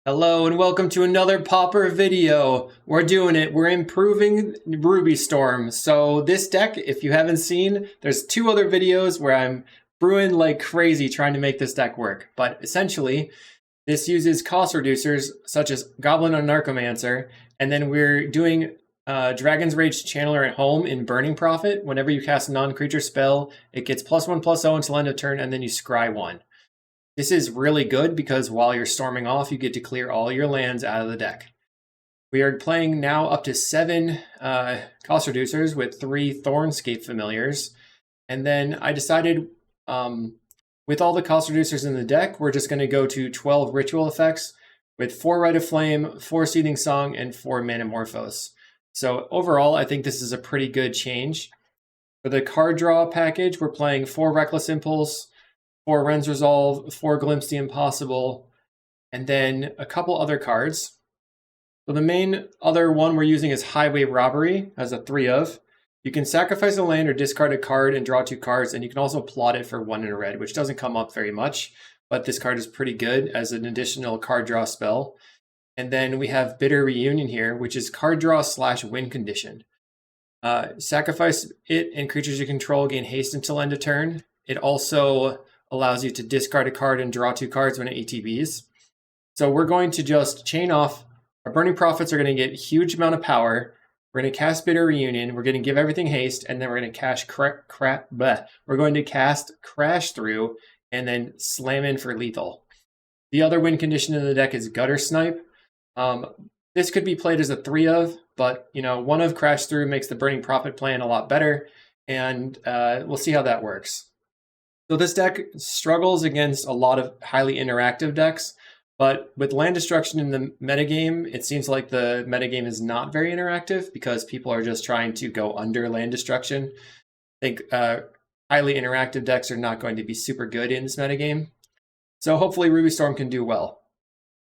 Hello and welcome to another Pauper video. We're doing it. We're improving Ruby Storm. So this deck, if you haven't seen, there's two other videos where I'm brewing like crazy trying to make this deck work. But essentially, this uses cost reducers such as Goblin and Narcomancer, and then we're doing Dragon's Rage Channeler at home in Burning Prophet. Whenever you cast a non-creature spell, it gets +1/+0 until end of turn, and then you scry 1. This is really good because while you're storming off, you get to clear all your lands out of the deck. We are playing now up to 7 cost reducers with 3 Thornscape Familiars. And then I decided with all the cost reducers in the deck, we're just going to go to 12 ritual effects with 4 Rite of Flame, 4 Seething Song, and 4 Manamorphose. So overall, I think this is a pretty good change. For the card draw package, we're playing 4 Reckless Impulse, 4 Ren's Resolve, 4 Glimpse the Impossible, and then a couple other cards. So the main other one we're using is Highway Robbery as a 3 of. You can sacrifice a land or discard a card and draw 2 cards, and you can also plot it for 1 in a red, which doesn't come up very much, but this card is pretty good as an additional card draw spell. And then we have Bitter Reunion here, which is card draw / win condition. Sacrifice it and creatures you control gain haste until end of turn. It also allows you to discard a card and draw 2 cards when it ATBs. So we're going to just chain off. Our Burning Prophets are going to get a huge amount of power. We're going to cast Bitter Reunion. We're going to give everything haste, and then we're going to we're going to cast Crash Through and then slam in for lethal. The other win condition in the deck is Gutter Snipe. This could be played as a 3 of, but 1 of Crash Through makes the Burning Prophet plan a lot better, and we'll see how that works. So this deck struggles against a lot of highly interactive decks, but with land destruction in the metagame, it seems like the metagame is not very interactive because people are just trying to go under land destruction. I think highly interactive decks are not going to be super good in this metagame. So hopefully Ruby Storm can do well.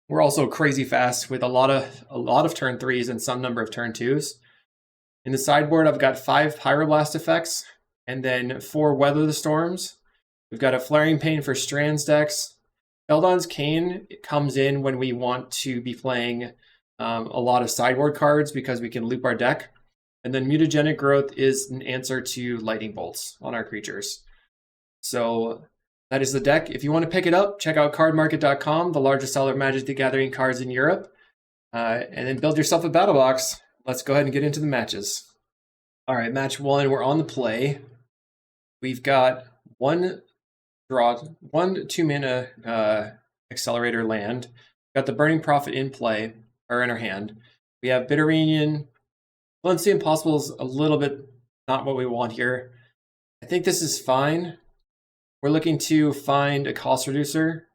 We're also crazy fast with a lot of turn 3s and some number of turn 2s. In the sideboard, I've got 5 Pyroblast effects and then 4 Weather the Storms. We've got a Flaring Pain for Strands decks. Eldon's Cane comes in when we want to be playing a lot of sideboard cards because we can loop our deck. And then Mutagenic Growth is an answer to Lightning Bolts on our creatures. So that is the deck. If you want to pick it up, check out cardmarket.com, the largest seller of Magic the Gathering cards in Europe. And then build yourself a battle box. Let's go ahead and get into the matches. All right, match 1, we're on the play. We've got 1 2-mana accelerator land. We've got the Burning Prophet in play, or in our hand. We have Bitter Reunion. Glimpse the Impossible is a little bit not what we want here. I think this is fine. We're looking to find a cost reducer,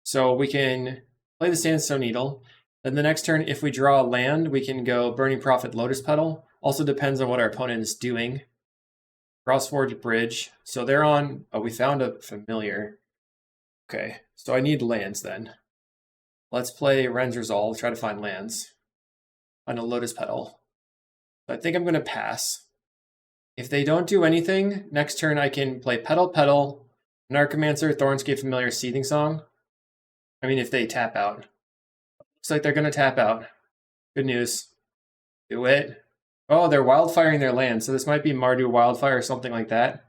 so we can play the Sandstone Needle. Then the next turn, if we draw a land, we can go Burning Prophet, Lotus Petal. Also depends on what our opponent is doing. Crossforge Bridge. So they're on... Oh, we found a familiar. Okay, so I need lands then. Let's play Ren's Resolve, try to find lands. Find a Lotus Petal. So I think I'm going to pass. If they don't do anything, next turn I can play Petal Petal, Narcomancer, Thornscape Familiar, Seething Song. I mean, if they tap out. Looks like they're going to tap out. Good news. Do it. Oh, they're wildfiring their land, so this might be Mardu Wildfire or something like that.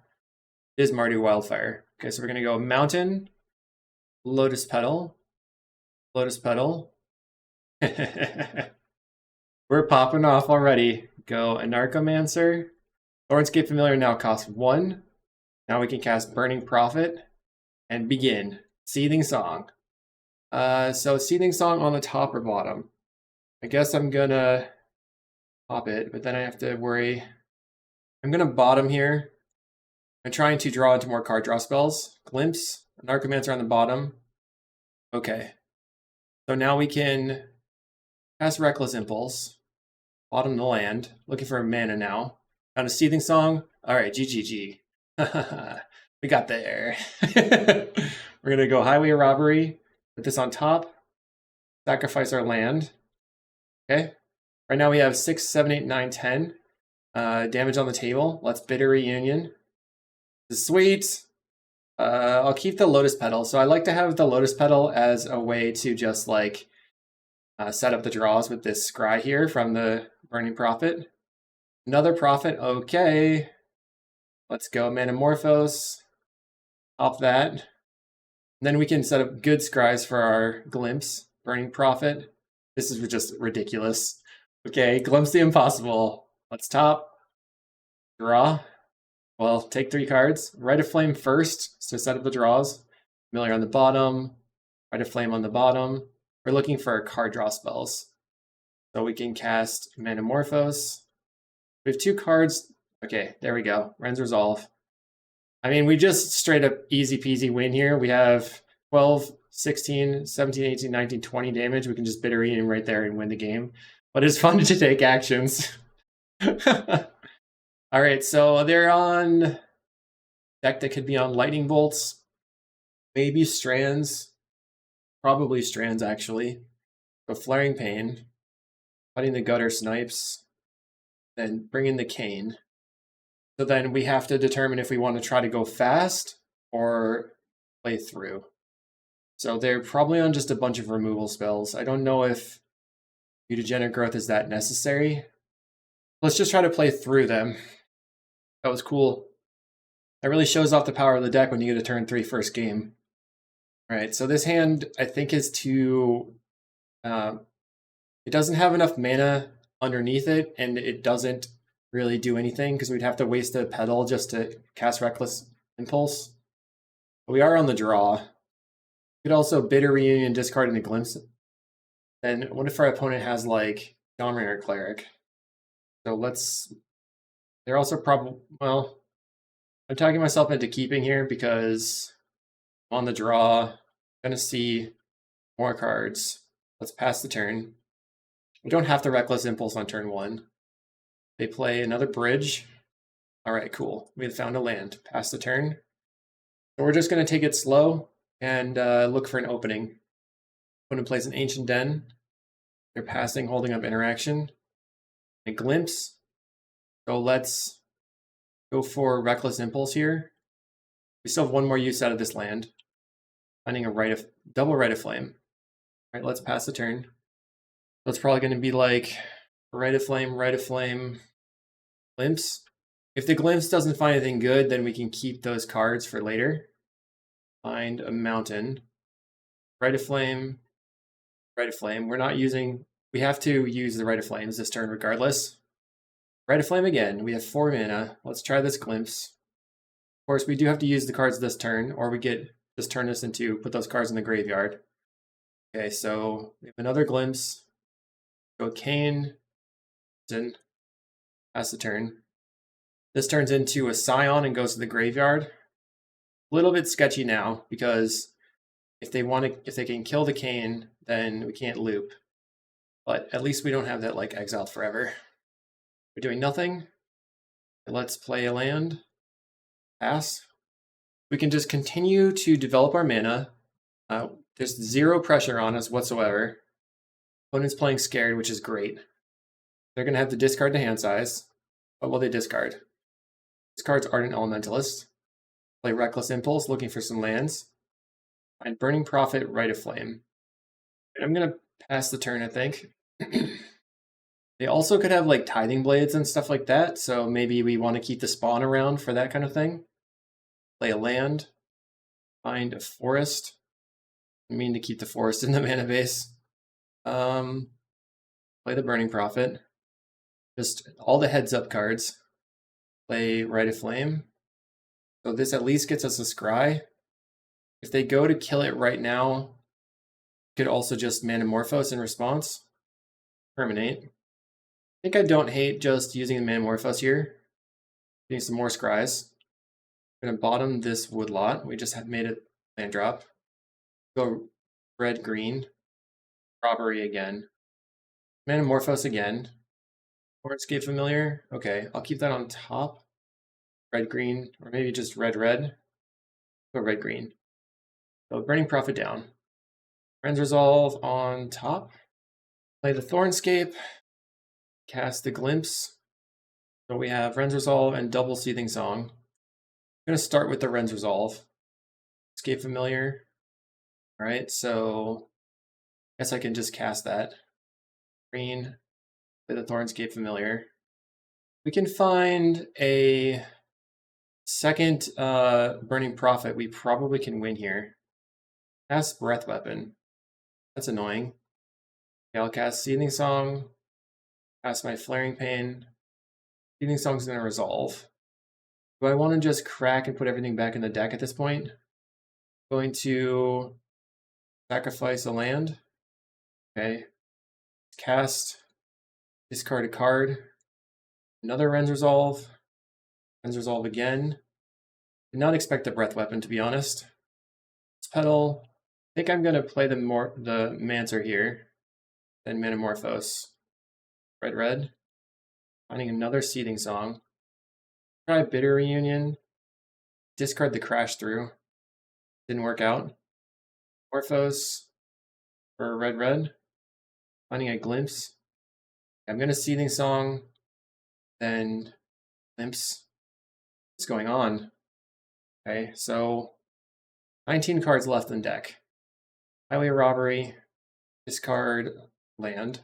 It is Mardu Wildfire. Okay, so we're going to go Mountain, Lotus Petal, Lotus Petal. We're popping off already. Go Anarchomancer. Thornscape Familiar now costs 1. Now we can cast Burning Prophet and begin. Seething Song. So Seething Song on the top or bottom. I guess I'm going to pop it, but then I have to worry. I'm going to bottom here. I'm trying to draw into more card draw spells. Glimpse, Narcomancer on the bottom. Okay. So now we can cast Reckless Impulse. Bottom the land. Looking for a mana now. Found a Seething Song. Alright, GGG. We got there. We're going to go Highway Robbery. Put this on top. Sacrifice our land. Okay. Right now we have 6, 7, 8, 9, 10 damage on the table. Let's Bitter Reunion. This is sweet. I'll keep the Lotus Petal. So I like to have the Lotus Petal as a way to just like set up the draws with this scry here from the Burning Prophet. Another Prophet, okay. Let's go Manamorphose. Off that. And then we can set up good scries for our Glimpse, Burning Prophet. This is just ridiculous. Okay, Glimpse the Impossible. Let's top. Draw. Well, take 3 cards. Rite of Flame first to set up the draws. Familiar on the bottom. Rite of Flame on the bottom. We're looking for our card draw spells. So we can cast Manamorphose. We have 2 cards. Okay, there we go. Ren's Resolve. I mean, we just straight up easy peasy win here. We have 12, 16, 17, 18, 19, 20 damage. We can just Bitter Reunion right there and win the game. But it's fun to take actions. All right, so they're on deck that could be on Lightning Bolts. Maybe Strands. Probably Strands, actually. So Flaring Pain. Cutting the Gutter Snipes. Then bring in the Cane. So then we have to determine if we want to try to go fast or play through. So they're probably on just a bunch of removal spells. I don't know if Mutagenetic Growth is that necessary. Let's just try to play through them. That was cool. That really shows off the power of the deck when you get a turn 3 first game. All right, so this hand I think is too... it doesn't have enough mana underneath it, and it doesn't really do anything because we'd have to waste a pedal just to cast Reckless Impulse. But we are on the draw. We could also Bitter Reunion, discarding the Glimpse. Then what if our opponent has like Dawnbringer Cleric? So let's... They're also probably... Well, I'm talking myself into keeping here because I'm on the draw. I'm going to see more cards. Let's pass the turn. We don't have to Reckless Impulse on turn 1. They play another bridge. All right, cool. We have found a land. Pass the turn. So we're just going to take it slow and look for an opening. Opponent plays an Ancient Den. They're passing, holding up interaction. A Glimpse. So let's go for Reckless Impulse here. We still have 1 more use out of this land. Finding a double Rite of Flame. All right, let's pass the turn. So it's probably going to be like Rite of Flame, Glimpse. If the Glimpse doesn't find anything good, then we can keep those cards for later. Find a Mountain. Rite of Flame. We're not using... We have to use the Rite of Flames this turn regardless. Rite of Flame again. We have 4 mana. Let's try this Glimpse. Of course, we do have to use the cards this turn, or we get just turn this into put those cards in the graveyard. Okay, so we have another Glimpse. Go Cane. Then pass the turn. This turns into a Scion and goes to the graveyard. A little bit sketchy now because if they can kill the Cane, then we can't loop. But at least we don't have that like exiled forever. We're doing nothing. Let's play a land. Pass. We can just continue to develop our mana. There's 0 pressure on us whatsoever. Opponent's playing scared, which is great. They're going to have to discard the hand size. What will they discard? Discards Ardent Elementalist. Play Reckless Impulse, looking for some lands. Find Burning Prophet, Rite of Flame. And I'm going to pass the turn, I think. They also could have like Tithing Blades and stuff like that, so maybe we want to keep the spawn around for that kind of thing. Play a land. Find a forest. I mean to keep the forest in the mana base. Play the Burning Prophet. Just all the heads up cards. Play Rite of Flame. So this at least gets us a scry. If they go to kill it right now, could also just Manamorphose in response. Terminate. I think I don't hate just using the Manamorphose here. Getting some more scries. I'm gonna bottom this woodlot. We just made it land drop. Go red-green. Robbery again. Manamorphose again. Hornscape Familiar. Okay, I'll keep that on top. Red-green, or maybe just red-red. Go red-green. So Burning Prophet down. Ren's Resolve on top. Play the Thornscape. Cast the Glimpse. So we have Ren's Resolve and double Seething Song. I'm going to start with the Ren's Resolve. Escape Familiar. Alright, so I guess I can just cast that. Green. Play the Thornscape Familiar. We can find a second Burning Prophet. We probably can win here. Cast Breath Weapon. That's annoying. Okay, I'll cast Seething Song. Cast my Flaring Pain. Seething Song's going to resolve. Do I want to just crack and put everything back in the deck at this point? Going to sacrifice a land. Okay. Cast. Discard a card. Another Ren's Resolve. Ren's Resolve again. Did not expect the Breath Weapon, to be honest. Petal. I think I'm going to play the Mancer here. Then Manamorphose. Red. Finding another Seething Song. Try Bitter Reunion. Discard the Crash Through. Didn't work out. Morphos for red. Finding a Glimpse. I'm going to Seething Song. Then Glimpse. What's going on? Okay, so 19 cards left in deck. Highway Robbery. Discard land.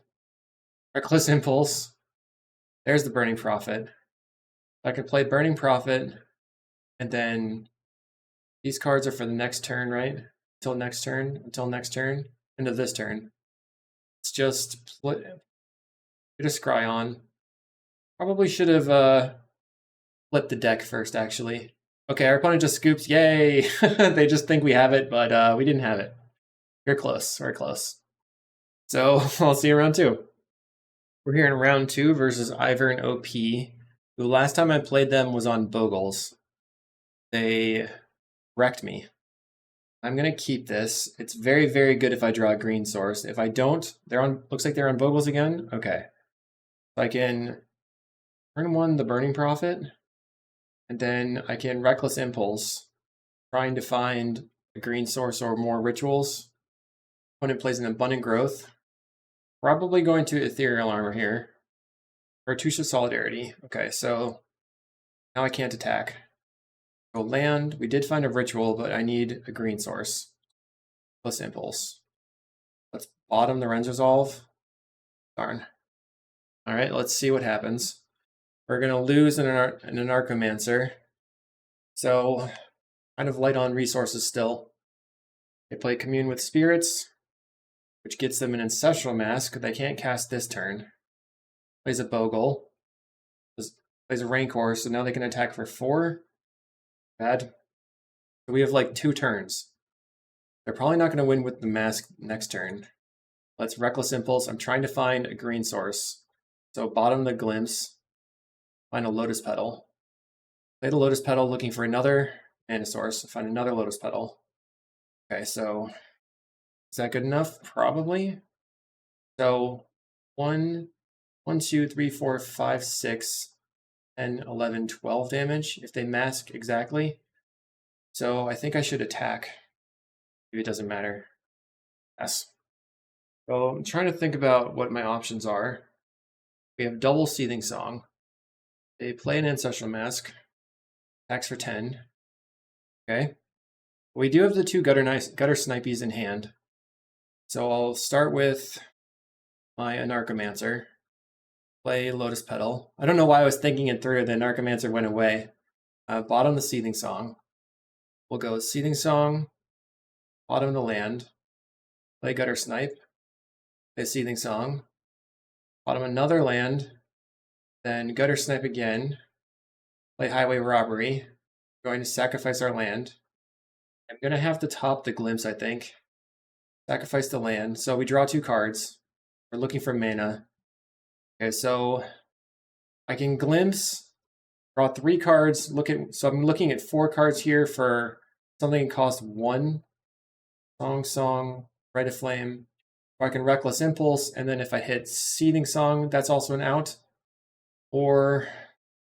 Reckless Impulse. There's the Burning Prophet. I could play Burning Prophet, and then these cards are for the next turn, right? Until next turn, into this turn. Let's just put a Scry on. Probably should have flipped the deck first, actually. Okay, our opponent just scoops. Yay! They just think we have it, but we didn't have it. We're close. We're close. So I'll see you round 2. We're here in round 2 versus Ivor and OP. The last time I played them was on Bogles. They wrecked me. I'm gonna keep this. It's very, very good if I draw a green source. If I don't, looks like they're on Bogles again. Okay. So I can turn 1 the Burning Prophet, and then I can Reckless Impulse, trying to find a green source or more rituals. Opponent plays an Abundant Growth. Probably going to Ethereal Armor here. Cartouche Solidarity. Okay, so now I can't attack. Go land. We did find a ritual, but I need a green source. Plus Impulse. Let's bottom the Ren's Resolve. Darn. Alright, let's see what happens. We're going to lose an Anarchomancer. So, kind of light on resources still. They play Commune with Spirits, which gets them an Ancestral Mask. They can't cast this turn. Plays a Bogle. Plays a Rancor, so now they can attack for 4. Bad. So we have like 2 turns. They're probably not going to win with the mask next turn. Let's Reckless Impulse. I'm trying to find a green source. So bottom the Glimpse. Find a Lotus Petal. Play the Lotus Petal looking for another mana source. Find another Lotus Petal. Okay, so is that good enough? Probably. So 1, 2, 3, 4, 5, 6, 10, 11, 12 damage if they mask exactly. So I think I should attack. Maybe it doesn't matter. Yes. So I'm trying to think about what my options are. We have double Seething Song. They play an Ancestral Mask. Attacks for 10. Okay. We do have the 2 Gutter Snipies in hand. So I'll start with my Anarchomancer. Play Lotus Petal. I don't know why I was thinking it through. The Anarchomancer went away. Bottom the Seething Song. We'll go Seething Song. Bottom the land. Play Gutter Snipe. Play Seething Song. Bottom another land. Then Gutter Snipe again. Play Highway Robbery. Going to sacrifice our land. I'm going to have to top the Glimpse, I think. Sacrifice the land. So we draw 2 cards. We're looking for mana. Okay, so I can Glimpse, draw 3 cards. So I'm looking at 4 cards here for something that costs 1. Song, Rite of Flame. Or I can Reckless Impulse, and then if I hit Seething Song, that's also an out. Or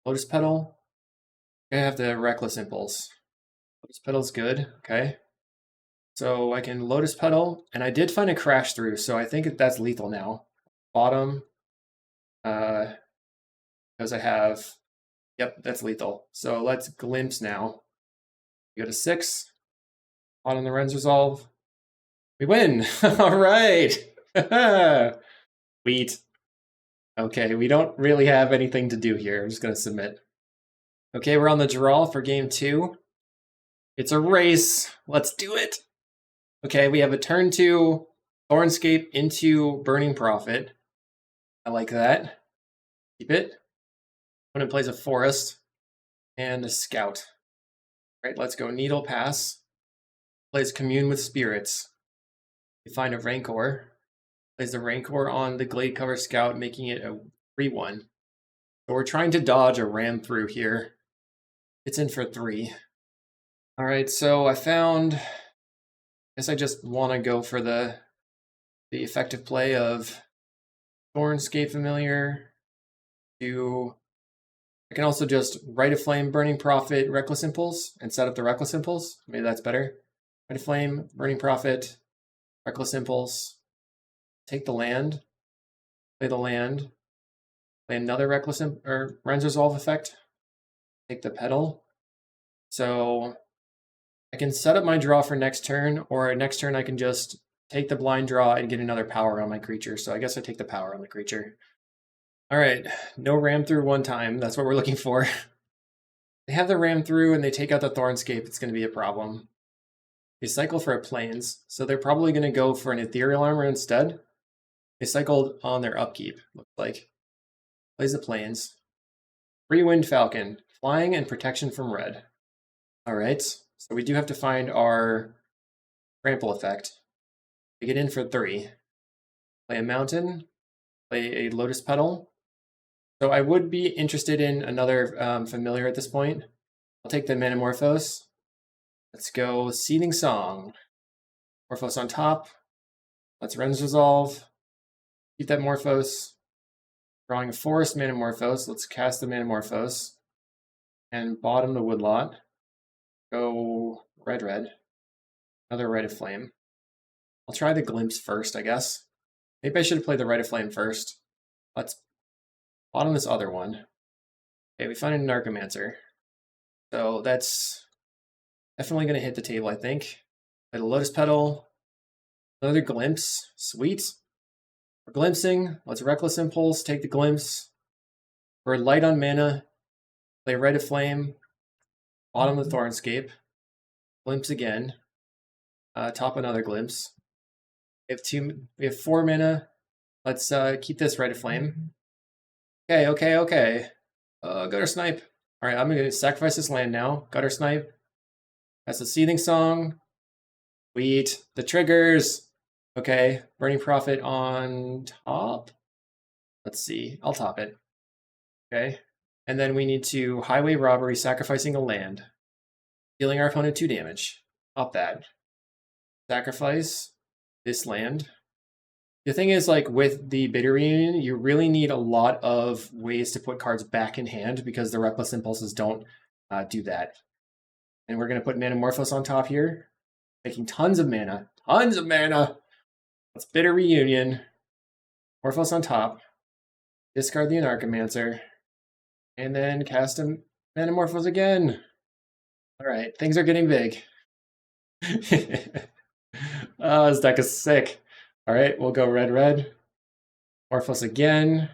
Lotus Petal. I have the Reckless Impulse. Lotus Petal's good, okay. So I can Lotus Petal, and I did find a Crash Through, so I think that's lethal now. Bottom, because I have, yep, that's lethal. So let's Glimpse now. We go to 6, bottom the Ren's Resolve. We win! All right! Sweet. Okay, we don't really have anything to do here. I'm just going to submit. Okay, we're on the draw for game 2. It's a race. Let's do it. Okay, we have a turn 2 Thornscape into Burning Prophet. I like that. Keep it. Opponent plays a Forest and a Scout. All right, let's go Needle Pass. Plays Commune with Spirits. We find a Rancor. Plays the Rancor on the Glade Cover Scout, making it a 3-1. So we're trying to dodge a ram through here. It's in for 3. All right, so I found, I guess I just want to go for the effective play of Thornscape Familiar to, I can also just Rite of Flame, Burning Prophet, Reckless Impulse, and set up the Reckless Impulse. Maybe that's better. Rite of Flame, Burning Prophet, Reckless Impulse, take the land, play the land, play another Reckless or Ren's Resolve effect, take the Petal. So I can set up my draw for next turn, or next turn I can just take the blind draw and get another power on my creature. So I guess I take the power on the creature. All right, no ram through one time. That's what we're looking for. They have the ram through and they take out the Thornscape. It's going to be a problem. They cycle for a Plains, so they're probably going to go for an Ethereal Armor instead. They cycled on their upkeep, looks like. Plays the Plains. Free Wind Falcon, flying and protection from red. All right, so we do have to find our trample effect. We get in for 3. Play a Mountain, play a Lotus Petal. So I would be interested in another familiar at this point. I'll take the Manamorphose. Let's go Seething Song. Morphos on top. Let's Ren's Resolve. Keep that Morphos. Drawing a Forest Manamorphose. Let's cast the Manamorphose. And bottom the Woodlot. Go red. Another Rite of Flame. I'll try the Glimpse first, I guess. Maybe I should have played the Rite of Flame first. Let's bottom this other one. Okay, we find a Narcomancer. So that's definitely going to hit the table, I think. Play the Lotus Petal. Another Glimpse. Sweet. We're glimpsing. Let's Reckless Impulse. Take the Glimpse. We're light on mana. Play Rite of Flame. Bottom the Thornscape. Glimpse again. Top another Glimpse. We have 4 mana. Let's keep this Rite of Flame. Okay. Gutter Snipe. All right, I'm going to sacrifice this land now. Gutter Snipe. That's the Seething Song. Sweet. The triggers. Okay, Burning Prophet on top. Let's see. I'll top it. Okay. And then we need to Highway Robbery, sacrificing a land. Dealing our opponent 2 damage. Top that. Sacrifice this land. The thing is, like, with the Bitter Reunion, you really need a lot of ways to put cards back in hand because the Reckless Impulses don't do that. And we're going to put Manamorphose on top here, making tons of mana. Tons of mana! Let's Bitter Reunion. Morphos on top. Discard the Anarchomancer. And then cast a Manamorphose again. Alright, things are getting big. Oh, this deck is sick. Alright, we'll go red. Morphos again.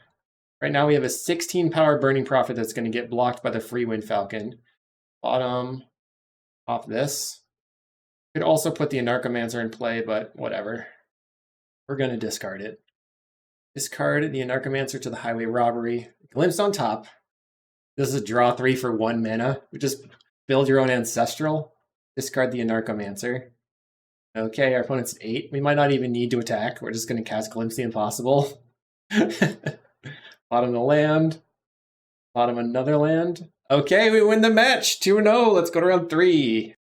Right now we have a 16 power Burning Prophet that's going to get blocked by the Free Wind Falcon. Bottom off this. Could also put the Anarchomancer in play, but whatever. We're going to discard it. Discard the Anarchomancer to the Highway Robbery. Glimpse on top. This is a draw 3 for 1 mana. We just build your own Ancestral. Discard the Anarchomancer. Okay, our opponent's 8. We might not even need to attack. We're just going to cast Glimpse the Impossible. Bottom the land. Bottom another land. Okay, we win the match. 2-0. Let's go to round 3.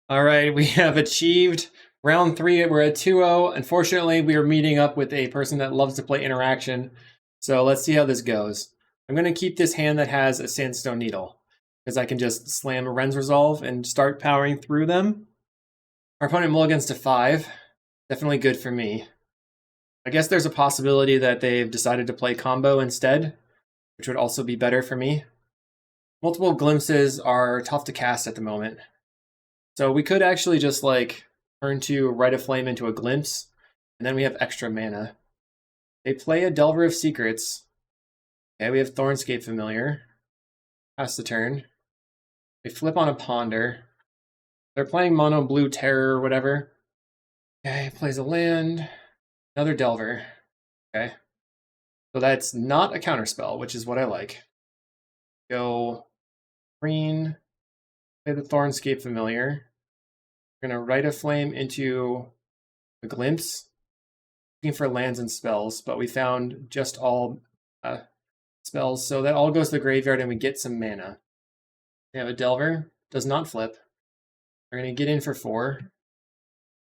All right, we have achieved round 3. We're at 2-0. Unfortunately, we are meeting up with a person that loves to play interaction. So let's see how this goes. I'm going to keep this hand that has a Sandstone Needle, because I can just slam a Ren's Resolve and start powering through them. Our opponent mulligans to 5. Definitely good for me. I guess there's a possibility that they've decided to play combo instead, which would also be better for me. Multiple Glimpses are tough to cast at the moment. So we could actually just like turn to Rite of Flame into a Glimpse, and then we have extra mana. They play a Delver of Secrets. Okay, we have Thornscape Familiar. Pass the turn. They flip on a Ponder. They're playing Mono Blue Terror or whatever. Okay, plays a land. Another Delver. Okay. So that's not a counterspell, which is what I like. Go green. Play the Thornscape Familiar. We're going to Rite of Flame into a Glimpse. Looking for lands and spells, but we found just all spells. So that all goes to the graveyard and we get some mana. We have a Delver. Does not flip. We're going to get in for 4.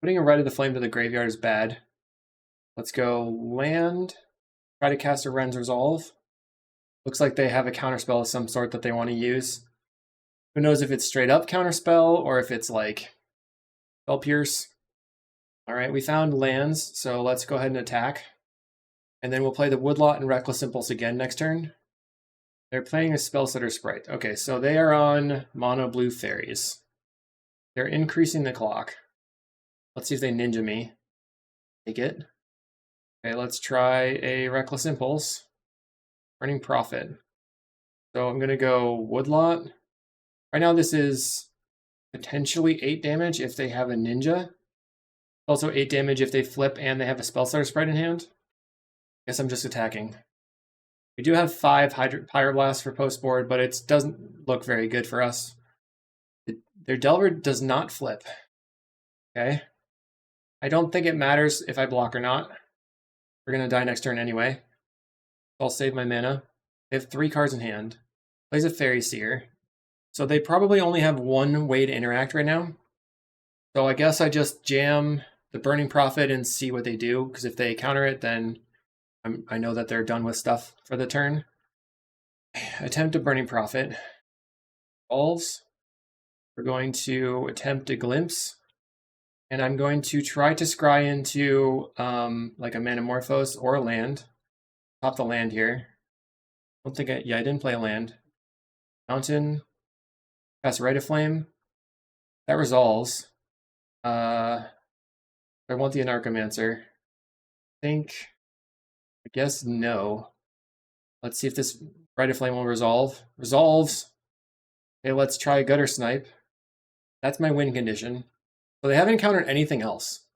Putting a Rite of the Flame to the graveyard is bad. Let's go land. Try to cast a Ren's Resolve. Looks like they have a counterspell of some sort that they want to use. Who knows if it's straight up counterspell or if it's like Spell Pierce. All right, we found lands, so let's go ahead and attack. And then we'll play the Woodlot and Reckless Impulse again next turn. They're playing a Spellsetter Sprite. Okay, so they are on Mono Blue Fairies. They're increasing the clock. Let's see if they ninja me. Take it. Okay, let's try a Reckless Impulse. Burning Prophet. So I'm going to go Woodlot. Right now this is potentially 8 damage if they have a ninja. Also 8 damage if they flip and they have a Spellsetter Sprite in hand. Guess I'm just attacking. We do have 5 Pyroblast for post board, but it doesn't look very good for us. Their Delver does not flip. Okay. I don't think it matters if I block or not. We're going to die next turn anyway. I'll save my mana. They have 3 cards in hand. Plays a Fairy Seer. So they probably only have 1 way to interact right now. So I guess I just jam the Burning Prophet and see what they do, because if they counter it, then I know that they're done with stuff for the turn. Attempt a Burning Prophet. Falls. We're going to attempt a Glimpse. And I'm going to try to scry into like a Manamorphose or a land. Top the land here. I don't think I didn't play a land. Mountain. Pass Rite of Flame. That resolves. I want the Anarchomancer. I guess no. Let's see if this Rite of Flame will resolve. Resolves. Okay, let's try Gutter Snipe. That's my win condition. So they haven't encountered anything else.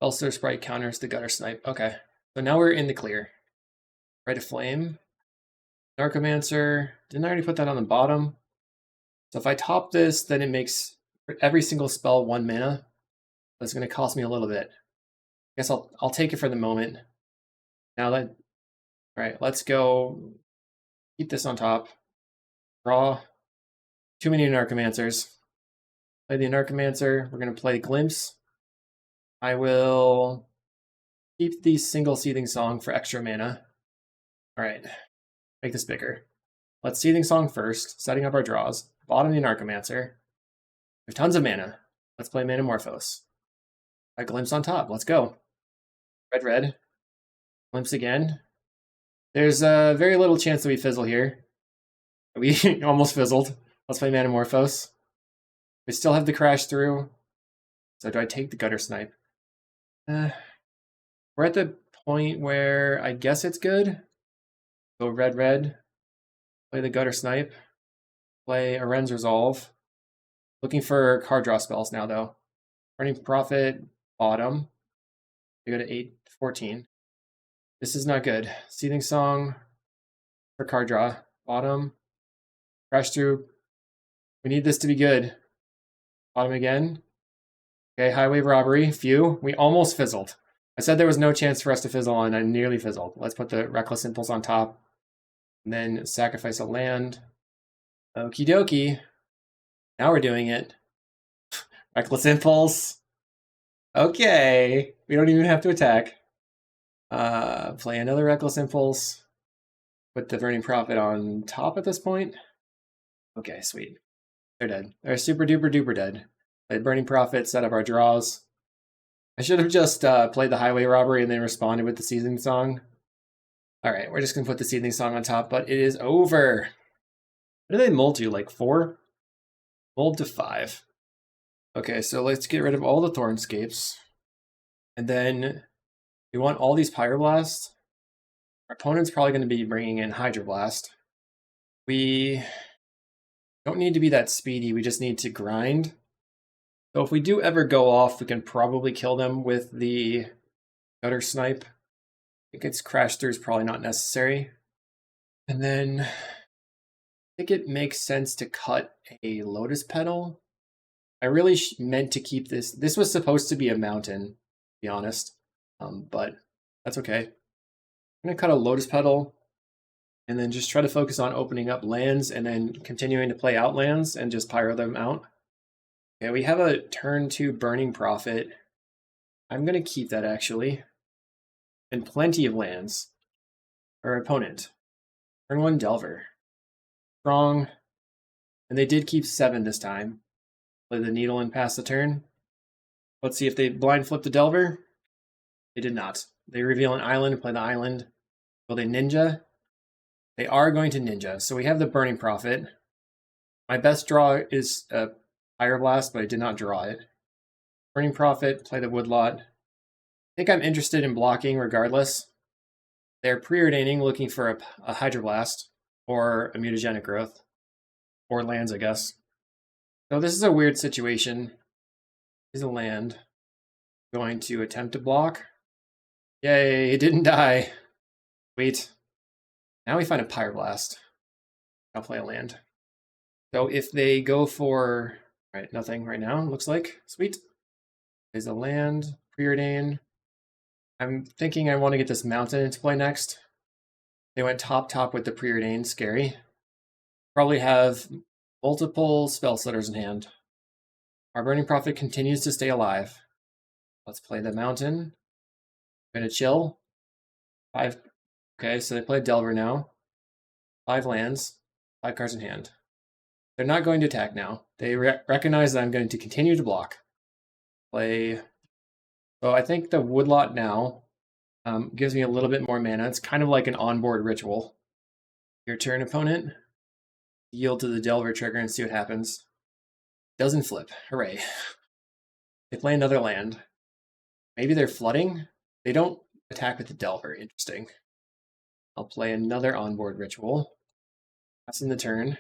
Spellsetter Sprite counters the Gutter Snipe. Okay, so now we're in the clear. Rite of Flame. Anarchomancer. Didn't I already put that on the bottom? So if I top this, then it makes every single spell 1 mana. That's going to cost me a little bit. I guess I'll take it for the moment. Now that, all right, let's go keep this on top. Draw. Too many Anarchomancers. Play the Anarchomancer. We're going to play Glimpse. I will keep the single Seething Song for extra mana. All right, make this bigger. Let's Seething Song first, setting up our draws. Bottom the Anarchomancer. We have tons of mana. Let's play Manamorphose. A Glimpse on top. Let's go. Red, red. Glimpse again. There's very little chance that we fizzle here. We almost fizzled. Let's play Manamorphose. We still have the Crash Through. So do I take the Gutter Snipe? We're at the point where I guess it's good. Go red, red. Play the Gutter Snipe. Play a Ren's Resolve. Looking for card draw spells now, though. Burning Prophet, bottom. We go to 8-14. This is not good. Seething Song for card draw, bottom. Crash Through. We need this to be good. Bottom again. Okay, Highway Robbery, few. We almost fizzled. I said there was no chance for us to fizzle, and I nearly fizzled. Let's put the Reckless Impulse on top. And then sacrifice a land. Okie dokie. Now we're doing it. Reckless Impulse. Okay. We don't even have to attack. Play another Reckless Impulse. Put the Burning Prophet on top at this point. Okay, sweet. They're dead. They're super duper duper dead. Played Burning Prophet, set up our draws. I should have just played the Highway Robbery and then responded with the Seething Song. Alright, we're just going to put the Seething Song on top, but it is over. What do they mold to? Like 4? Mold to 5. Okay, so let's get rid of all the Thornscapes. And then we want all these Pyroblasts. Our opponent's probably going to be bringing in Hydroblast. We don't need to be that speedy, we just need to grind. So if we do ever go off, we can probably kill them with the Gutter Snipe. I think its Crash Through is probably not necessary. And then I think it makes sense to cut a Lotus Petal. I really meant to keep this. This was supposed to be a mountain, to be honest, but that's okay. I'm going to cut a Lotus Petal and then just try to focus on opening up lands and then continuing to play out lands and just pyro them out. Okay, we have a turn 2 Burning Prophet. I'm going to keep that actually. And plenty of lands. Our opponent. Turn 1 Delver. Strong. And they did keep 7 this time. Play the Needle and pass the turn. Let's see if they blind flip the Delver. They did not. They reveal an island and play the island. Will they Ninja? They are going to Ninja. So we have the Burning Prophet. My best draw is a Pyroblast, but I did not draw it. Burning Prophet, play the Woodlot. I think I'm interested in blocking regardless. They're preordaining, looking for a Hydroblast or a Mutagenic Growth. Or lands, I guess. So this is a weird situation. Is a land. Going to attempt to block. Yay, it didn't die. Wait. Now we find a Pyroblast. I'll play a land. So if they go for... Alright, nothing right now, looks like. Sweet. There's a land, preordain. I'm thinking I want to get this mountain into play next. They went top with the preordain, scary. Probably have multiple spell setters in hand. Our Burning Prophet continues to stay alive. Let's play the mountain. I'm gonna chill. 5. Okay, so they play Delver now. 5 lands, 5 cards in hand. They're not going to attack now. They recognize that I'm going to continue to block. Play. So I think the Woodlot now gives me a little bit more mana. It's kind of like an onboard ritual. Your turn, opponent. Yield to the Delver trigger and see what happens. Doesn't flip. Hooray. They play another land. Maybe they're flooding. They don't attack with the Delver. Interesting. I'll play another onboard ritual. Passing the turn.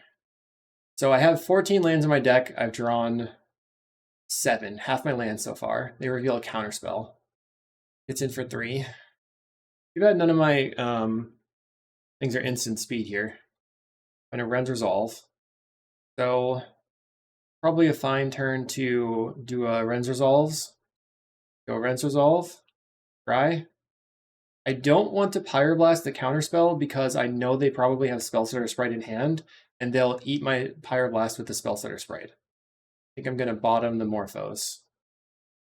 So I have 14 lands in my deck. I've drawn 7. Half my land so far. They reveal a counterspell. It's in for 3. Too bad none of my things are instant speed here. I'm going to Rend Resolve. So probably a fine turn to do a Rend Resolves. Go Rend Resolve. Try. I don't want to Pyroblast the counterspell because I know they probably have Spellsetter Sprite in hand, and they'll eat my Pyroblast with the Spellsetter Sprite. I think I'm going to bottom the Morphos.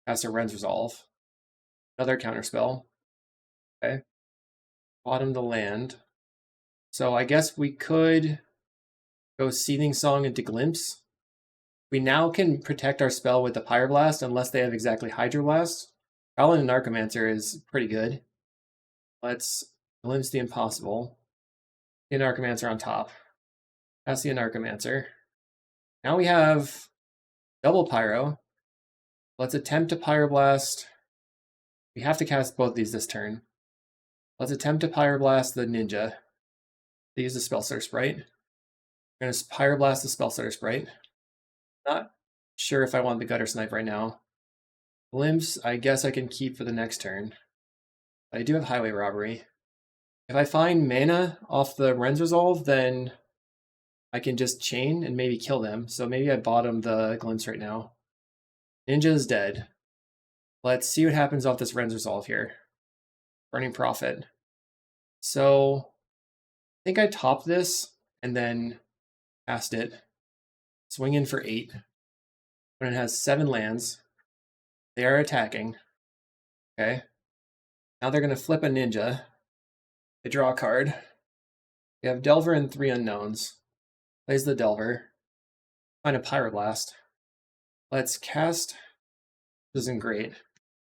Cast a Rend Resolve. Another counterspell. Okay. Bottom the land. So I guess we could go Seething Song into Glimpse. We now can protect our spell with the Pyroblast unless they have exactly Hydroblast. Paladin and Narcomancer is pretty good. Let's Glimpse the Impossible. The Narcomancer on top. That's the Narcomancer. Now we have double Pyro. Let's attempt to Pyroblast. We have to cast both these this turn. Let's attempt to Pyroblast the Ninja. They use the Spellsetter Sprite. I'm going to Pyroblast the Spellsetter Sprite. Not sure if I want the Gutter Snipe right now. Glimpse, I guess I can keep for the next turn. I do have Highway Robbery. If I find mana off the Rend Resolve, then I can just chain and maybe kill them. So maybe I bottom the Glimpse right now. Ninja is dead. Let's see what happens off this Rend Resolve here. Burning Prophet. So I think I top this and then cast it. Swing in for 8. When it has 7 lands. They are attacking. Okay. Now they're going to flip a Ninja. They draw a card. We have Delver and 3 unknowns. Plays the Delver. Find a Pyroblast. Let's cast. This isn't great.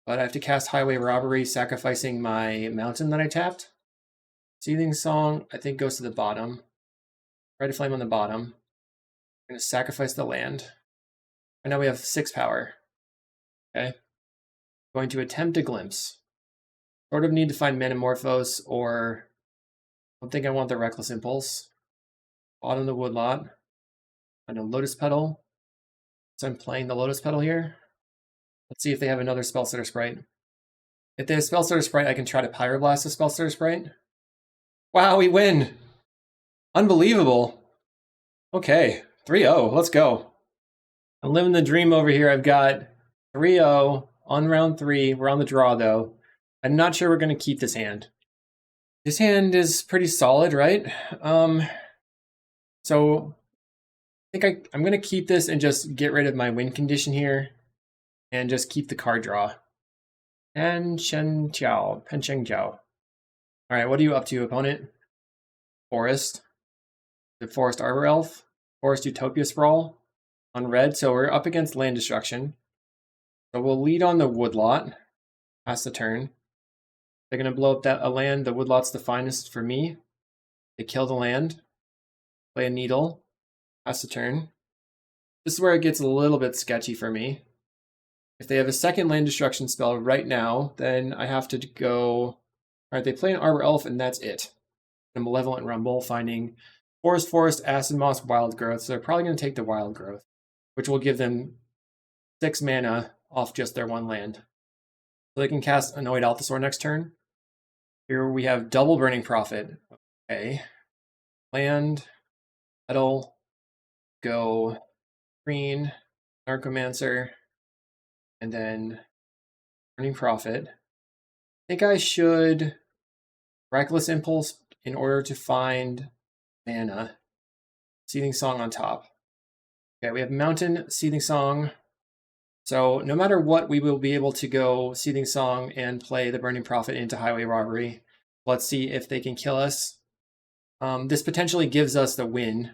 But I have to cast Highway Robbery, sacrificing my mountain that I tapped. Seething Song, I think, goes to the bottom. Red Flame on the bottom. I'm going to sacrifice the land. And now we have 6 power. Okay. Going to attempt a Glimpse. Sort of need to find Manamorphose or don't think I want the Reckless Impulse. Bottom the Woodlot. And a Lotus Petal. So I'm playing the Lotus Petal here. Let's see if they have another Spellstutter Sprite. If they have Spellstutter Sprite, I can try to Pyroblast a Spellstutter Sprite. Wow, we win! Unbelievable! Okay, 3-0, let's go. I'm living the dream over here. I've got 3-0 on round 3. We're on the draw, though. I'm not sure we're going to keep this hand. This hand is pretty solid, right? So I think I'm going to keep this and just get rid of my win condition here and just keep the card draw. Pencheng Jiao. All right, what are you up to, opponent? Forest. The Forest Arbor Elf. Forest Utopia Sprawl on red. So we're up against land destruction. So we'll lead on the Woodlot. Pass the turn. They're going to blow up a land. The Woodlot's the finest for me. They kill the land. Play a Needle. Pass the turn. This is where it gets a little bit sketchy for me. If they have a second land destruction spell right now, then I have to go... All right, they play an Arbor Elf, and that's it. A Malevolent Rumble, finding Forest, Acid Moss, Wild Growth. So they're probably going to take the Wild Growth, which will give them 6 mana off just their 1 land. So they can cast Annoyed Althasor next turn. Here we have double Burning Prophet. Okay. Land, Metal, go green, Narcomancer, and then Burning Prophet. I think I should Reckless Impulse in order to find mana. Seething Song on top. Okay, we have Mountain, Seething Song. So no matter what, we will be able to go Seething Song and play the Burning Prophet into Highway Robbery. Let's see if they can kill us. This potentially gives us the win.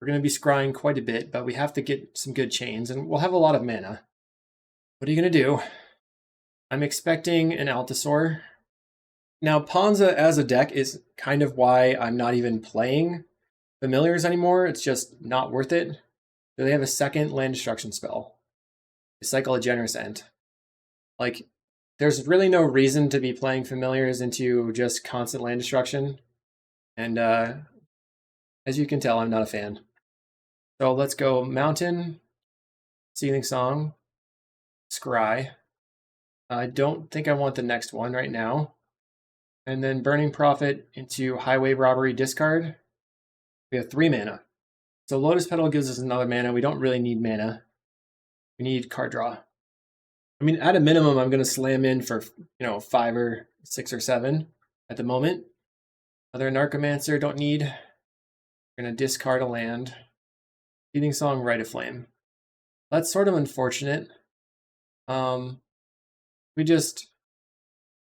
We're going to be scrying quite a bit, but we have to get some good chains, and we'll have a lot of mana. What are you going to do? I'm expecting an Althasor. Now, Ponza as a deck is kind of why I'm not even playing Familiars anymore. It's just not worth it. Do they have a second land destruction spell? Cycle a Generous End. Like, there's really no reason to be playing Familiars into just constant land destruction. And as you can tell, I'm not a fan. So let's go Mountain, Seething Song, Scry. I don't think I want the next one right now. And then Burning Prophet into Highway Robbery discard. We have 3 mana. So Lotus Petal gives us another mana. We don't really need mana. We need card draw. I mean, at a minimum, I'm going to slam in for, 5 or 6 or 7 at the moment. Another Narcomancer, don't need. We're going to discard a land. Seething Song, Rite of Flame. That's sort of unfortunate.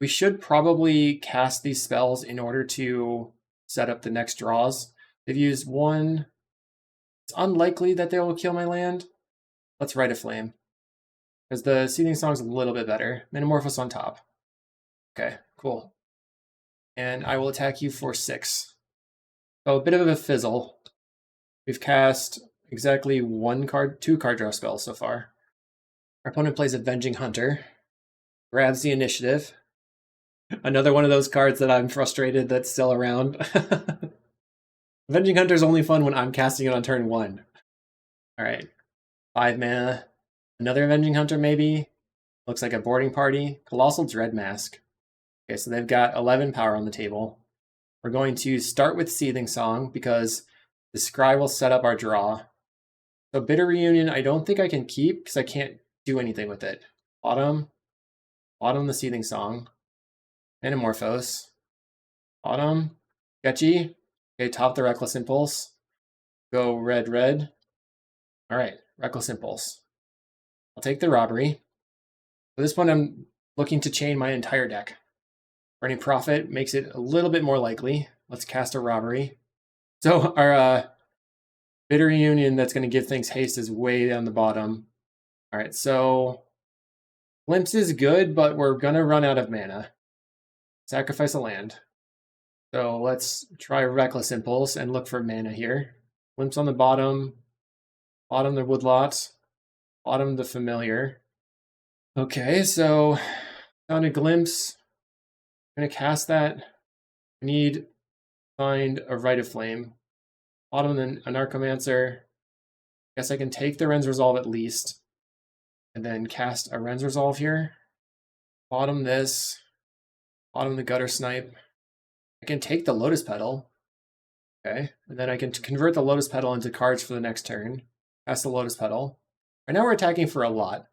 We should probably cast these spells in order to set up the next draws. They've used 1. It's unlikely that they will kill my land. Let's Rite of Flame, because the Seething Song's a little bit better. Metamorphose on top. Okay, cool. And I will attack you for 6. So a bit of a fizzle. We've cast exactly 2 card draw spells so far. Our opponent plays Avenging Hunter. Grabs the initiative. Another one of those cards that I'm frustrated that's still around. Avenging Hunter is only fun when I'm casting it on turn 1. Alright. 5 mana. Another Avenging Hunter, maybe. Looks like a boarding party. Colossal Dread Mask. Okay, so they've got 11 power on the table. We're going to start with Seething Song because the Scry will set up our draw. So Bitter Reunion, I don't think I can keep because I can't do anything with it. Bottom the Seething Song. Metamorphose. Bottom. Sketchy. Okay, top the Reckless Impulse. Go red. Alright, Reckless Impulse. I'll take the Robbery. For this one, I'm looking to chain my entire deck. Burning Prophet makes it a little bit more likely. Let's cast a Robbery. So our Bitter Reunion that's going to give things haste is way down the bottom. Alright, so Glimpse is good, but we're going to run out of mana. Sacrifice a land. So let's try Reckless Impulse and look for mana here. Glimpse on the bottom. Bottom the Woodlot. Bottom the Familiar. Okay, so found a Glimpse. I'm going to cast that. I need find a Rite of Flame. Bottom then a Narcomancer. Guess I can take the Ren's Resolve at least. And then cast a Ren's Resolve here. Bottom this. Bottom the Gutter Snipe. I can take the Lotus Petal. Okay. And then I can convert the Lotus Petal into cards for the next turn. Cast the Lotus Petal. Right now we're attacking for a lot.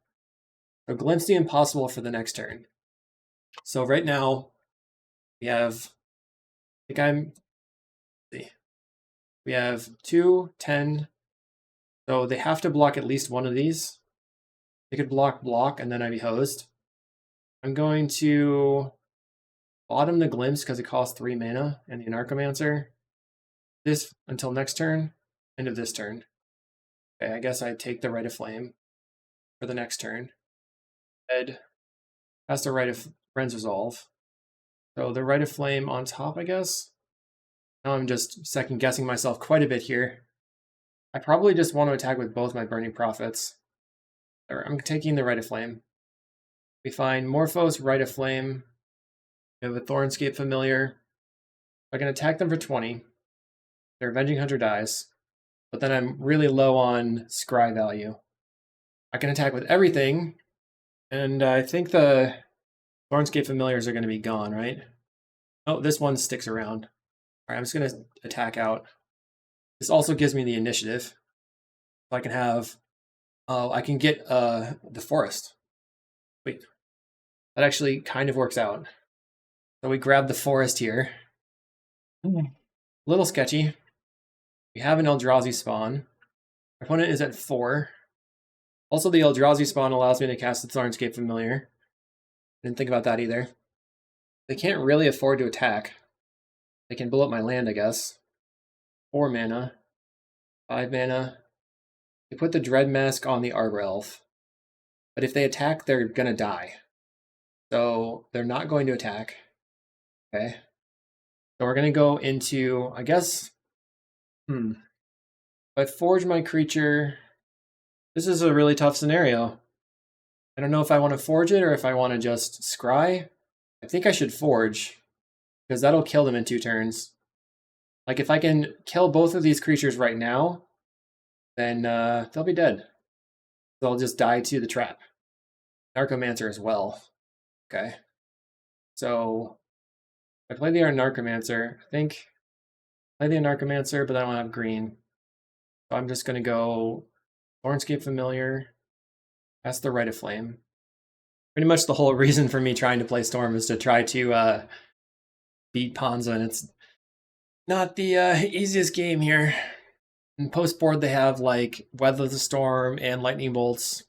So Glimpse the Impossible for the next turn. So right now we have, we have 2, 10. So they have to block at least one of these. They could block, and then I'd be hosed. I'm going to bottom the Glimpse because it costs 3 mana and the Anarchomancer. This until next turn, end of this turn. Okay, I guess I take the Rite of Flame for the next turn. Head has the Rite of Ren's Resolve. So the Rite of Flame on top, I guess. Now I'm just second guessing myself quite a bit here. I probably just want to attack with both my Burning Prophets. I'm taking the Rite of Flame. We find Morphos, Rite of Flame. We have a Thornscape Familiar. I can attack them for 20. Their Avenging Hunter dies. But then I'm really low on scry value. I can attack with everything. And I think the Thornscape Familiars are going to be gone, right? Oh, this one sticks around. All right, I'm just going to attack out. This also gives me the initiative. So I can have, I can get the forest. Wait, that actually kind of works out. So we grab the forest here. A little sketchy. We have an Eldrazi spawn. Our opponent is at 4. Also, the Eldrazi spawn allows me to cast the Thornscape Familiar. Didn't think about that either. They can't really afford to attack. They can blow up my land, I guess. 4 mana. 5 mana. They put the Dread Mask on the Arbor Elf. But if they attack, they're going to die. So they're not going to attack. Okay. So we're going to go into, I guess, if I forge my creature, this is a really tough scenario. I don't know if I want to forge it or if I want to just scry. I think I should forge, because that'll kill them in 2 turns. Like, if I can kill both of these creatures right now, then they'll be dead. They'll just die to the trap. Narcomancer as well. Okay. So, I play the Narcomancer. I think I play the Narcomancer, but I don't have green. So I'm just going to go Thornscape Familiar. That's the Rite of Flame. Pretty much the whole reason for me trying to play Storm is to try to beat Ponza, and it's not the easiest game here. In post board, they have like Weather the Storm and Lightning Bolts.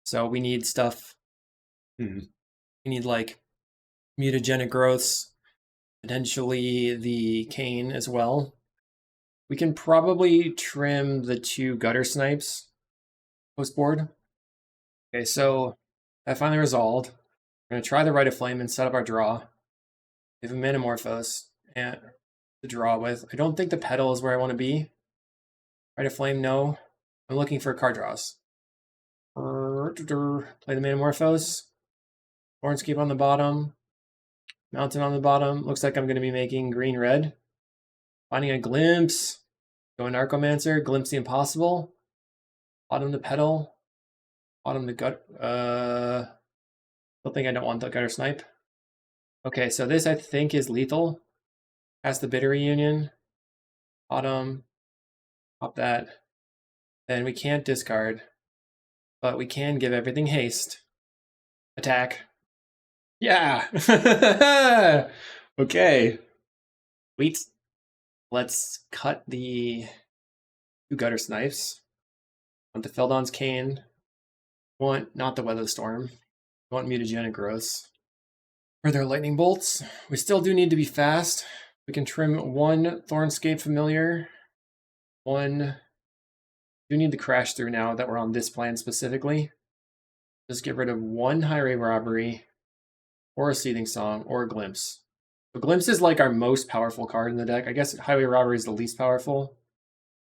So we need stuff. We need like mutagenic growths, potentially the Cane as well. We can probably trim the 2 Gutter Snipes post board. Okay, so that finally resolved. We're going to try the Rite of Flame and set up our draw. We have a Manamorphose and to draw with. I don't think the Petal is where I want to be. Rite of Flame, no. I'm looking for card draws. Play the Manamorphose. Thornscape on the bottom. Mountain on the bottom. Looks like I'm going to be making green-red. Finding a Glimpse. Go Narcomancer. Glimpse the Impossible. Bottom the Petal. Bottom the Gut. Still think I don't want the Gutter Snipe. Okay, so this I think is lethal. Has the Bitter Reunion. Bottom. Pop that. Then we can't discard. But we can give everything haste. Attack. Yeah! Okay. Sweet. Let's cut the 2 Gutter Snipes. Want the Feldon's Cane. Want not the Weather Storm. Want mutagenic growths. For their Lightning Bolts. We still do need to be fast. We can trim 1 Thornscape Familiar. 1. We do need to crash through now that we're on this plan specifically. Just get rid of 1 Highway Robbery, or a Seething Song, or a Glimpse. So Glimpse is like our most powerful card in the deck. I guess Highway Robbery is the least powerful.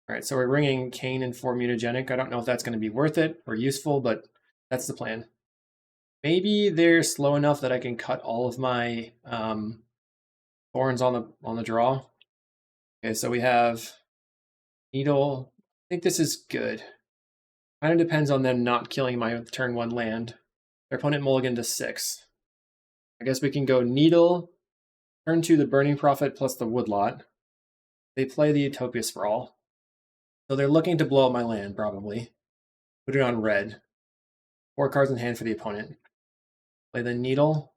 Alright, so we're bringing Cane and 4 mutagenic. I don't know if that's going to be worth it or useful, but that's the plan. Maybe they're slow enough that I can cut all of my thorns on the draw. Okay, so we have Needle. I think this is good. Kind of depends on them not killing my turn 1 land. Their opponent mulligan to 6. I guess we can go Needle, turn 2 the Burning Prophet plus the Woodlot. They play the Utopia Sprawl. So they're looking to blow up my land, probably. Put it on red. 4 cards in hand for the opponent. Play the Needle.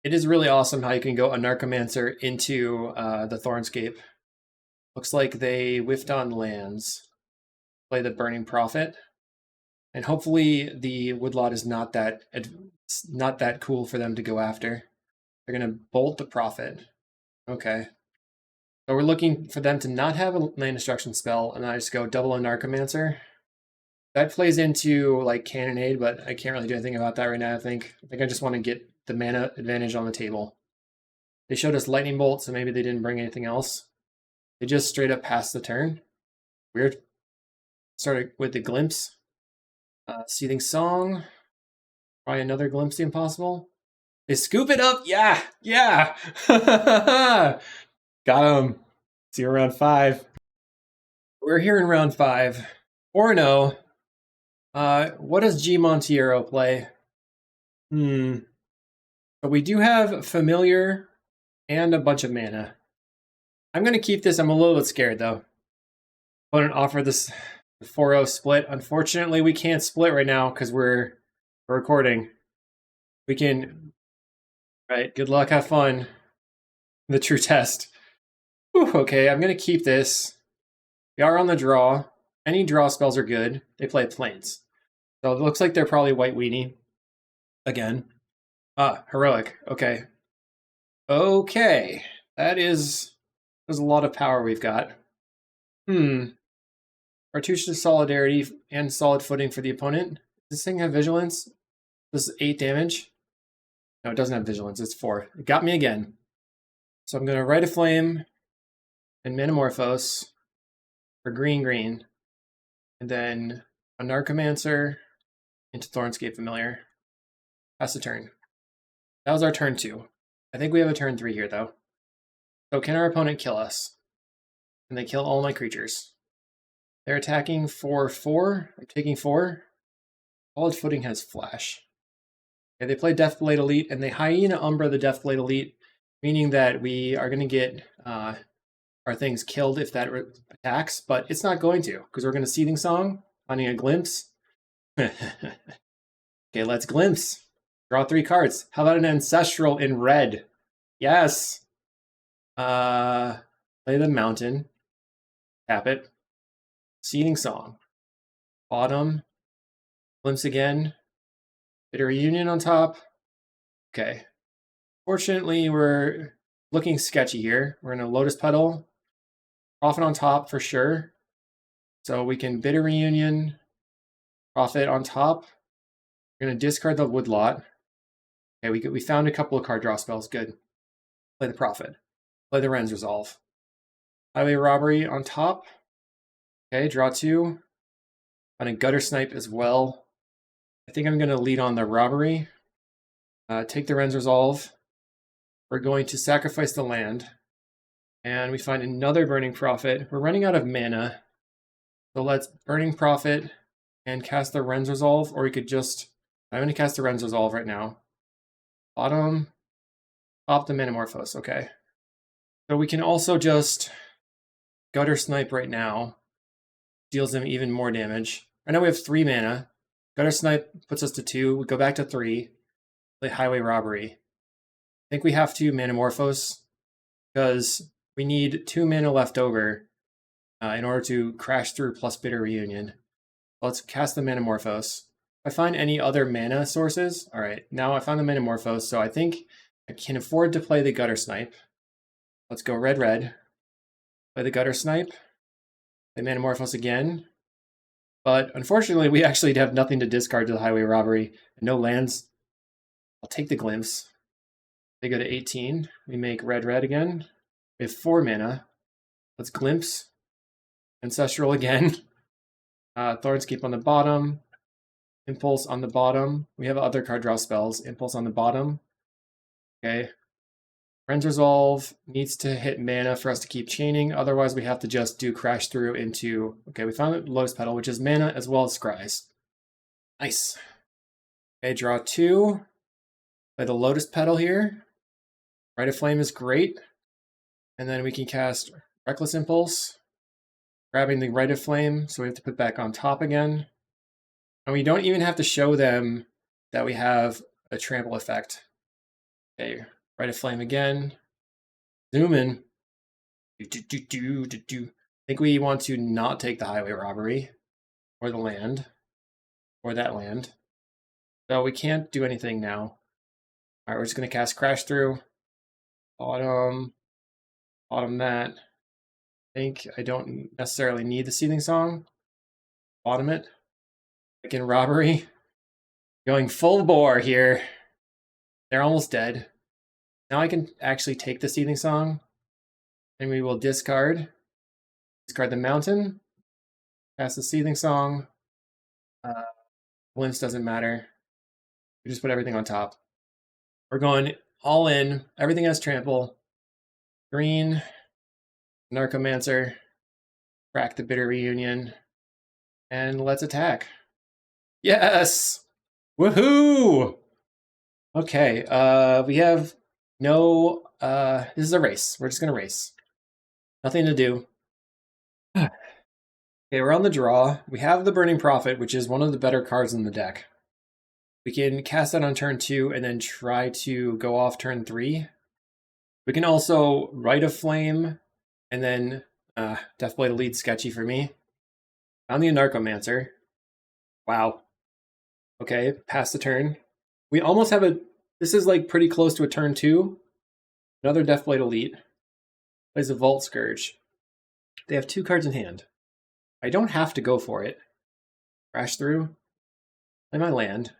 It is really awesome how you can go a Narcomancer into the Thornscape. Looks like they whiffed on lands. Play the Burning Prophet. And hopefully the Woodlot is not that cool for them to go after. They're going to bolt the Prophet. Okay. So we're looking for them to not have a land destruction spell, and I just go double a Narcomancer. That plays into like Cannonade, but I can't really do anything about that right now, I think. I just want to get the mana advantage on the table. They showed us Lightning Bolt, so maybe they didn't bring anything else. They just straight up passed the turn. Weird. Started with the Glimpse. Seething Song. Probably another Glimpse the Impossible. They scoop it up. Yeah. Yeah. Got him. See you around 5. We're here in round 5. 4-0. What does G Montiero play? But we do have Familiar and a bunch of mana. I'm going to keep this. I'm a little bit scared, though. Opponent offered this 4-0 split. Unfortunately, we can't split right now because we're recording. We can... Right, good luck, have fun. The true test. Whew, okay, I'm going to keep this. We are on the draw. Any draw spells are good. They play Plains. So it looks like they're probably White Weenie. Again. Heroic. Okay. Okay. There's a lot of power we've got. Cartouche Solidarity and Solid Footing for the opponent. Does this thing have Vigilance? This is 8 damage. No, it doesn't have Vigilance. It's 4. It got me again. So I'm going to Rite of Flame and Metamorphose for green. And then a Narcomancer into Thornscape Familiar. Pass the turn. That was our turn 2. I think we have a turn 3 here, though. So can our opponent kill us? Can they kill all my creatures? They're attacking for 4. They're taking 4. Solid Footing has Flash. Okay, they play Deathblade Elite, and they Hyena Umbra the Deathblade Elite, meaning that we are going to get our things killed if that attacks, but it's not going to, because we're going to Seething Song, finding a Glimpse. Okay, let's Glimpse. Draw 3 cards. How about an Ancestral in red? Yes. Play the Mountain. Tap it. Seething Song. Bottom. Glimpse again. Bitter Reunion on top. Okay. Fortunately, we're looking sketchy here. We're in a Lotus Petal. Prophet on top for sure. So we can Bitter Reunion. Prophet on top. We're going to discard the Woodlot. Okay, we found a couple of card draw spells. Good. Play the Prophet. Play the Ren's Resolve. Highway Robbery on top. Okay, draw 2. On a Gutter Snipe as well. I think I'm going to lead on the Robbery. Take the Ren's Resolve. We're going to sacrifice the land. And we find another Burning Prophet. We're running out of mana. So let's Burning Prophet and cast the Ren's Resolve. Or we could just... I'm going to cast the Ren's Resolve right now. Bottom. Top the Metamorphose. Okay. So we can also just Gutter Snipe right now. Deals them even more damage. Right now we have 3 mana. Gutter Snipe puts us to 2. We go back to 3. Play Highway Robbery. I think we have to Metamorphose because we need 2 mana left over in order to crash through plus Bitter Reunion. Let's cast the Metamorphose. If I find any other mana sources, all right, now I found the Metamorphose, so I think I can afford to play the Gutter Snipe. Let's go red. Play the Gutter Snipe. Play Metamorphose again. But unfortunately, we actually have nothing to discard to the Highway Robbery. And no lands. I'll take the Glimpse. They go to 18. We make red again. We have 4 mana. Let's Glimpse. Ancestral again. Thornscape on the bottom. Impulse on the bottom. We have other card draw spells. Impulse on the bottom. Okay. Friends Resolve needs to hit mana for us to keep chaining. Otherwise, we have to just do Crash Through into... Okay, we found a Lotus Petal, which is mana as well as Scries. Nice. Okay, draw 2. Play the Lotus Petal here. Rite of Flame is great. And then we can cast Reckless Impulse, grabbing the Rite of Flame, so we have to put back on top again. And we don't even have to show them that we have a trample effect. Okay, Rite of Flame again. Zoom in. I think we want to not take the highway robbery, or the land, or that land. So we can't do anything now. Alright, we're just going to cast Crash Through. Bottom that. I think I don't necessarily need the Seething Song. Bottom it. Again, robbery. Going full bore here. They're almost dead. Now I can actually take the Seething Song. And we will discard. Discard the mountain. Cast the Seething Song. Glimpse doesn't matter. We just put everything on top. We're going all in. Everything has trample. Green. Narcomancer. Crack the Bitter Reunion. And let's attack. Yes! Woohoo! Okay, we have no... this is a race. We're just going to race. Nothing to do. Okay, we're on the draw. We have the Burning Prophet, which is one of the better cards in the deck. We can cast that on turn 2 and then try to go off turn 3. We can also Rite of Flame and then Deathblade Elite sketchy for me. Found the Anarchomancer. Wow. Okay, pass the turn. We almost have a... This is like pretty close to a turn 2. Another Deathblade Elite. Plays a Vault Scourge. They have 2 cards in hand. I don't have to go for it. Crash through. Play my land.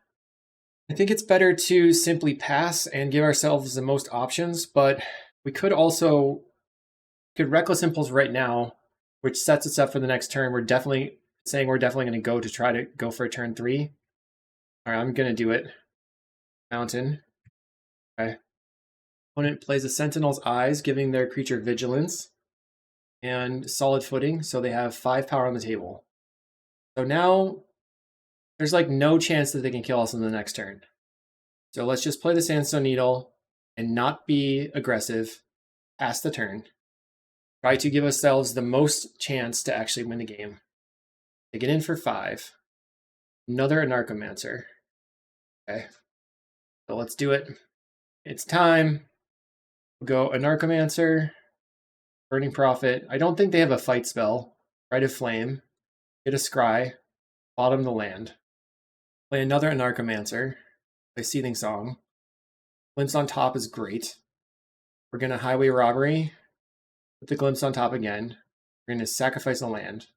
I think it's better to simply pass and give ourselves the most options, but we could also... could Reckless Impulse right now, which sets us up for the next turn. We're definitely saying we're definitely going to go to try to go for a turn 3. All right, I'm going to do it. Mountain. Okay. Opponent plays a Sentinel's Eyes, giving their creature vigilance and solid footing, so they have 5 power on the table. So now there's like no chance that they can kill us in the next turn. So let's just play the Sandstone Needle and not be aggressive. Pass the turn. Try to give ourselves the most chance to actually win the game. Take it in for 5. Another Anarchomancer. Okay. So let's do it. It's time. We'll go Anarchomancer, Burning Prophet. I don't think they have a fight spell. Rite of Flame. Get a Scry. Bottom the land. Play another Anarchomancer. Play Seething Song. Glimpse on top is great. We're going to Highway Robbery. Put the Glimpse on top again. We're going to sacrifice a land.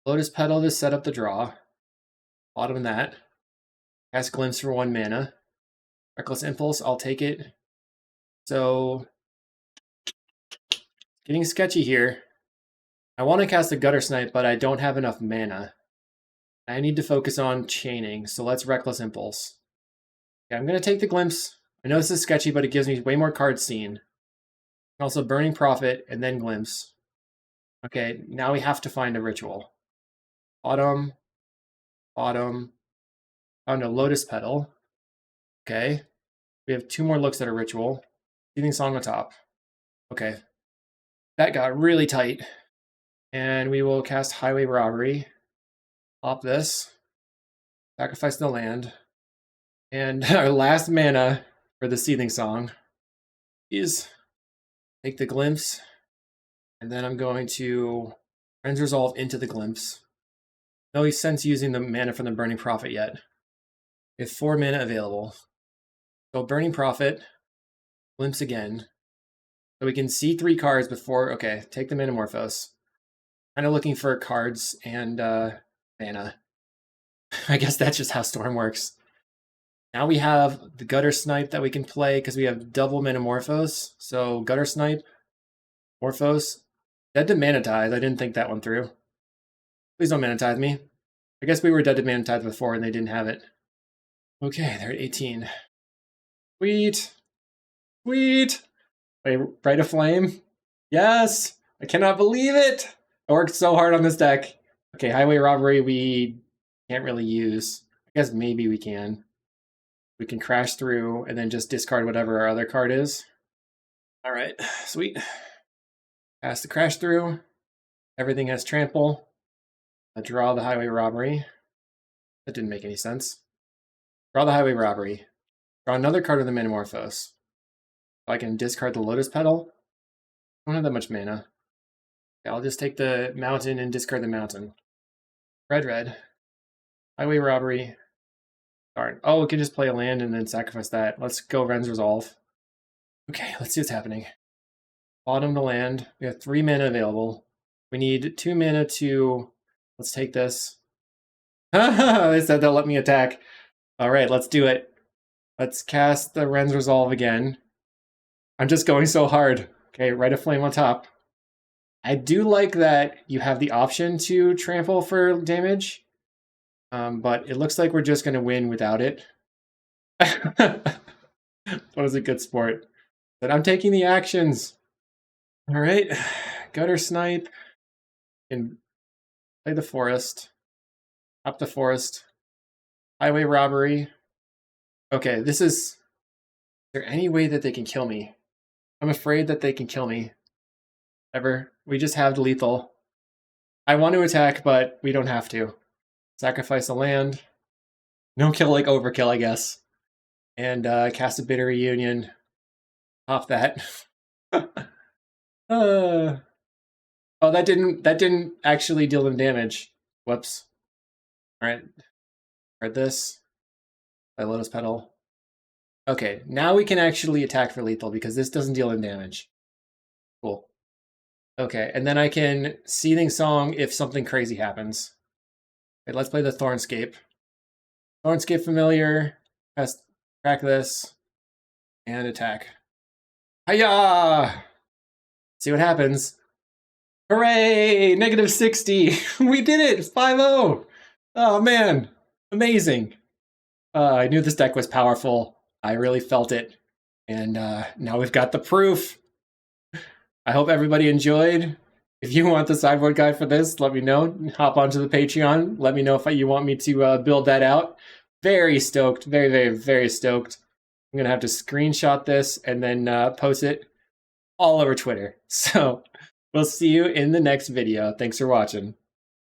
Lotus Petal to set up the draw. Bottom that. Cast Glimpse for 1 mana. Reckless Impulse, I'll take it. So, getting sketchy here. I want to cast a Gutter Snipe, but I don't have enough mana. I need to focus on chaining, so let's Reckless Impulse. Okay, I'm going to take the Glimpse. I know this is sketchy, but it gives me way more cards seen. Also Burning Prophet, and then Glimpse. Okay, now we have to find a ritual. Bottom. Found a Lotus Petal. Okay. We have 2 more looks at a ritual. Seething Song on top. Okay. That got really tight. And we will cast Highway Robbery. Pop this. Sacrifice the land. And our last mana for the Seething Song is take the Glimpse. And then I'm going to Friends Resolve into the Glimpse. No sense using the mana from the Burning Prophet yet. We have 4 mana available. So Burning Prophet, Glimpse again. So we can see 3 cards before... Okay, take the Metamorphose. Kind of looking for cards and mana. I guess that's just how Storm works. Now we have the Gutter Snipe that we can play because we have double Metamorphose. So Gutter Snipe, Morphos. Dead to Mana Tithe. I didn't think that one through. Please don't Mana Tithe me. I guess we were dead to Mana Tithe before and they didn't have it. Okay, they're at 18. Sweet. Sweet. Wait, Bright of Flame? Yes! I cannot believe it! I worked so hard on this deck. Okay, Highway Robbery we can't really use. I guess maybe we can. We can crash through and then just discard whatever our other card is. All right, sweet. Pass the crash through. Everything has trample. I draw the Highway Robbery. That didn't make any sense. Draw the Highway Robbery. Draw another card of the Metamorphose. I can discard the Lotus Petal. I don't have that much mana. Okay, I'll just take the mountain and discard the mountain. Red. Highway Robbery. Darn. Oh, we can just play a land and then sacrifice that. Let's go Ren's Resolve. Okay, let's see what's happening. Bottom to land. We have 3 mana available. We need 2 mana to... Let's take this. They said they'll let me attack. All right, let's do it. Let's cast the Ren's Resolve again. I'm just going so hard. Okay, Rite of Flame on top. I do like that you have the option to trample for damage, but it looks like we're just going to win without it. What is a good sport? But I'm taking the actions. All right, Gutter Snipe, and play the forest. Up the forest. Highway Robbery. Okay, this is... Is there any way that they can kill me? I'm afraid that they can kill me. Ever. We just have lethal. I want to attack, but we don't have to. Sacrifice a land. No kill like overkill, I guess. And cast a Bitter Reunion. Pop that. Oh, that didn't actually deal them damage. Whoops. Alright. Read this. By Lotus Petal. Okay, now we can actually attack for lethal because this doesn't deal them damage. Cool. Okay, and then I can Seething Song if something crazy happens. Okay, let's play the Thornscape. Thornscape Familiar. Crack this. And attack. Hiya! See what happens. Hooray! Negative 60! We did it! 5-0! Oh man! Amazing! I knew this deck was powerful. I really felt it. And now we've got the proof. I hope everybody enjoyed. If you want the sideboard guide for this, let me know. Hop onto the Patreon. Let me know if you want me to build that out. Very stoked. Very stoked. I'm going to have to screenshot this and then post it all over Twitter. So we'll see you in the next video. Thanks for watching.